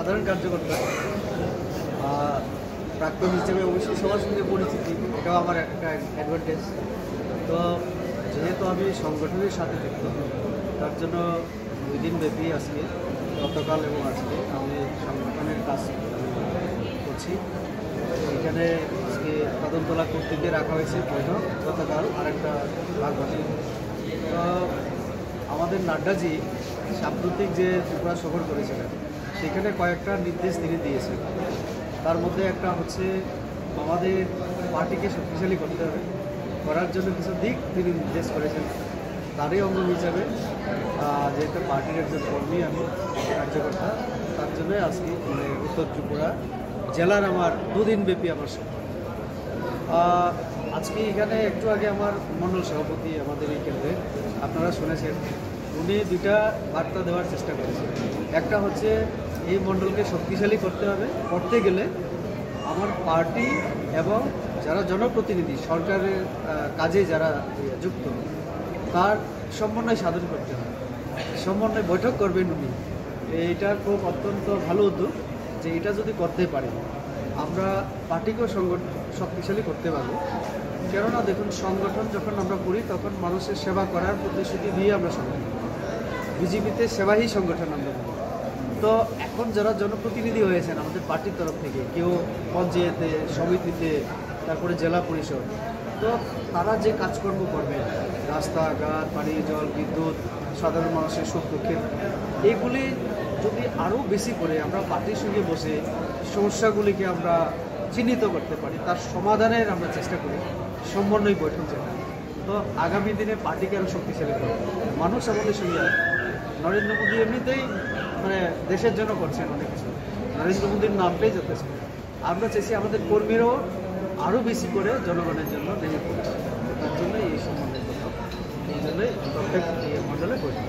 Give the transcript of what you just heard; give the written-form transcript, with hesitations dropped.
সাধারণ কার্যকর্তা, প্রাক্তন হিসেবে অবশ্যই সবার সঙ্গে পরিচিতি, এটাও আমার একটা অ্যাডভান্টেজ। তো যেহেতু আমি সংগঠনের সাথে যুক্ত, তার জন্য 2 দিন ব্যাপী আজকে, গতকাল এবং আজকে আমি সংগঠনের কাজ করছি। এখানে আজকে কদমতলা কর্তৃকে রাখা হয়েছে বৈঠক, গতকাল আরেকটা ভাগ বসে। তো আমাদের নাড্ডাজি সাম্প্রতিক যে ত্রিপুরা সফর করেছিলেন, সেখানে কয়েকটা নির্দেশ তিনি দিয়েছেন। তার মধ্যে একটা হচ্ছে আমাদের পার্টিকে শক্তিশালী করতে হবে, করার জন্য কিছু দিক তিনি নির্দেশ করেছেন। তারই অঙ্গ হিসাবে যেহেতু পার্টির একজন কর্মী, আমি কার্যকর্তা, তার জন্য আজকে উত্তর ত্রিপুরা জেলার আমার 2 দিন ব্যাপী আমার সফর। আজকে এখানে একটু আগে আমার মণ্ডল সভাপতি আমাদের এই কেন্দ্রে, আপনারা শুনেছেন, উনি 2টা বার্তা দেওয়ার চেষ্টা করেছেন। একটা হচ্ছে এই মণ্ডলকে শক্তিশালী করতে হবে, করতে গেলে আমার পার্টি এবং যারা জনপ্রতিনিধি, সরকারের কাজে যারা যুক্ত, তার সমন্বয় সাধন করতে হবে। সমন্বয় বৈঠক করবেন উনি। এইটার খুব অত্যন্ত ভালো উদ্যোগ যে এটা যদি করতে পারি আমরা পার্টিকেও শক্তিশালী করতে পারবো। কেননা দেখুন, সংগঠন যখন আমরা করি তখন মানুষের সেবা করার প্রতিশ্রুতি দিয়ে আমরা সংগঠন, বিজেপিতে সেবাহী সংগঠন আমরা করি। তো এখন যারা জনপ্রতিনিধি হয়েছেন আমাদের পার্টির তরফ থেকে, কেউ পঞ্চায়েতে, সমিতিতে, তারপরে জেলা পরিষদ, তো তারা যে কাজকর্ম করবে, রাস্তাঘাট, পানি, জল, বিদ্যুৎ, সাধারণ মানুষের সুখ দুঃখের, এইগুলি যদি আরও বেশি করে আমরা পার্টির সঙ্গে বসে সমস্যাগুলিকে আমরা চিহ্নিত করতে পারি, তার সমাধানের আমরা চেষ্টা করি, সমন্বয় বৈঠক যেটা। তো আগামী দিনে পার্টিকে আরও শক্তিশালী করব, মানুষ আমাদের সঙ্গে আসবে। নরেন্দ্র মোদী এমনিতেই দেশের জন্য করছেন অনেক কিছু, নরেন্দ্র মোদীর নামটাই যথেষ্ট। আমরা চাইছি আমাদের কর্মীরাও আরও বেশি করে জনগণের জন্য নেমে পড়ছে। তার জন্য এই সম্বন্ধে এই জন্যই প্রত্যেক মণ্ডলে বৈঠক।